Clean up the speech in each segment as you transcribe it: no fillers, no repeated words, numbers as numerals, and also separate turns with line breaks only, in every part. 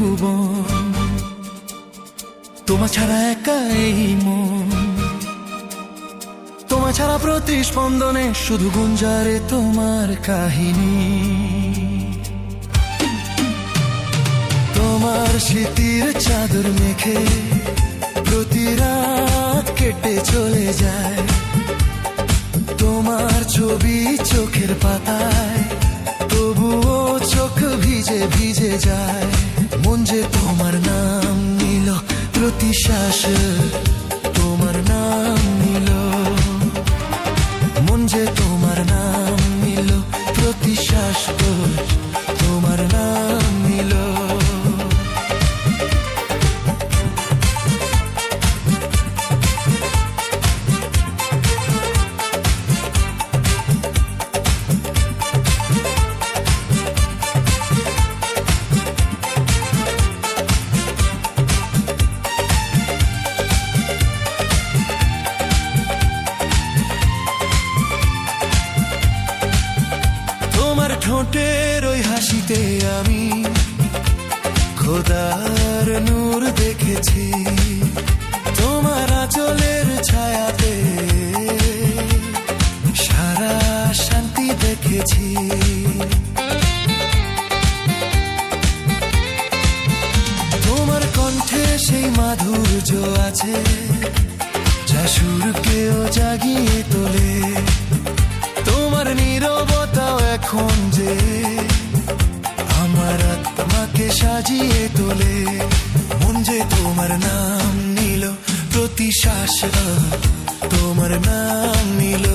ভুবন, তোমার ছাড়া একা এই মন, তোমার ছাড়া প্রতি স্পন্দনে শুধু গুঞ্জারে তোমার কাহিনী। তোমার স্মৃতির চাদর মেখে প্রতি রাত কেটে চলে যায়, তোমার ছবি চোখের পাতায় তবুও চোখ ভিজে ভিজে যায়। মন যে তোমার নাম নিল প্রতি শ্বাস, তোমার নাম নিল, মন যে তোমার নাম নিল প্রতি শ্বাস, তোমার নাম নিল। ঠোঁটের ওই হাসিতে আমি খোদার নূর দেখেছি, তোমার আঁচলের ছায়াতে সারা শান্তি দেখেছি। তোমার কণ্ঠে সেই মাধুর্য আছে যা সুরকেও জাগিয়ে তোলে, তোমার নীরবতাও এখন যে আমার আত্মাকে সাজিয়ে তোলে। মন যে তোমার নাম নিল প্রতি শ্বাস, তোমার নাম নিল,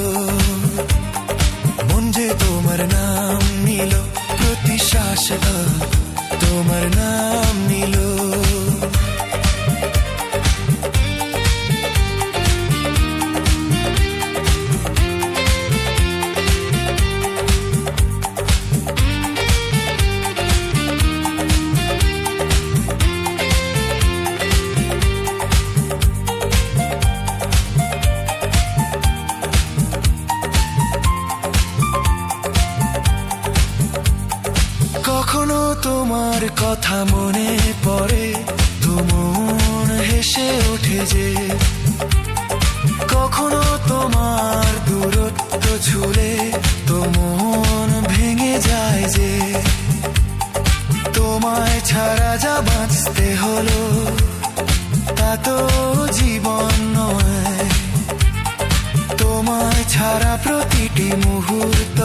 মন যে তোমার নাম নিল প্রতি শ্বাস, তোমার নাম নিল। কখনো তোমার কথা মনে পড়ে তো মন হেসে ওঠে যে, কখনো তোমার দূরত্ব ছুলে তো মন ভেঙে যায় যে। তোমায় ছাড়া যা বাঁচতে হলো তা তো জীবন নয়, তোমায় ছাড়া প্রতিটি মুহূর্ত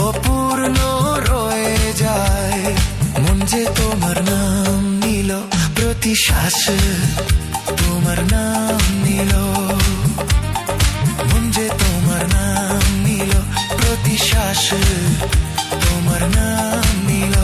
অপূর্ণ রয়ে যায়। মন যে তোমার নাম নিল প্রতি শ্বাস, তোমার নাম নিল, মন যে তোমার নাম নিল প্রতি শ্বাস, তোমার নাম নিল।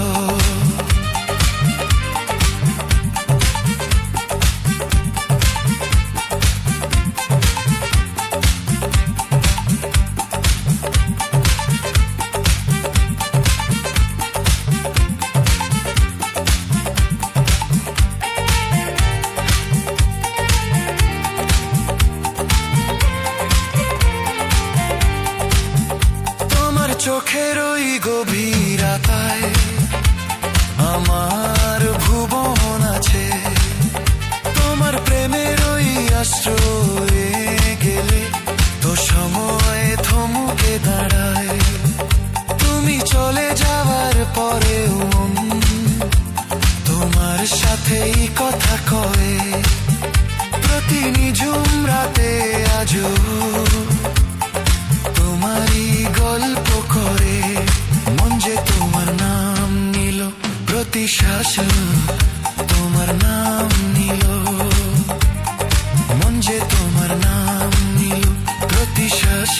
চোখের ওই গভীরতায় আমার ভুবন আছে, তোমার প্রেমের ওই আশ্রয়ে গেলে তো সময় থমকে দাঁড়ায়। তুমি চলে যাওয়ার পরেও তোমার সাথেই কথা কয়, প্রতি নিঝুম রাতে আজও তোমারই গল্প করে। মন যে তোমার নাম নিল প্রতি শ্বাস, তোমার নাম নিল, মন যে তোমার নাম নিল প্রতি শ্বাস,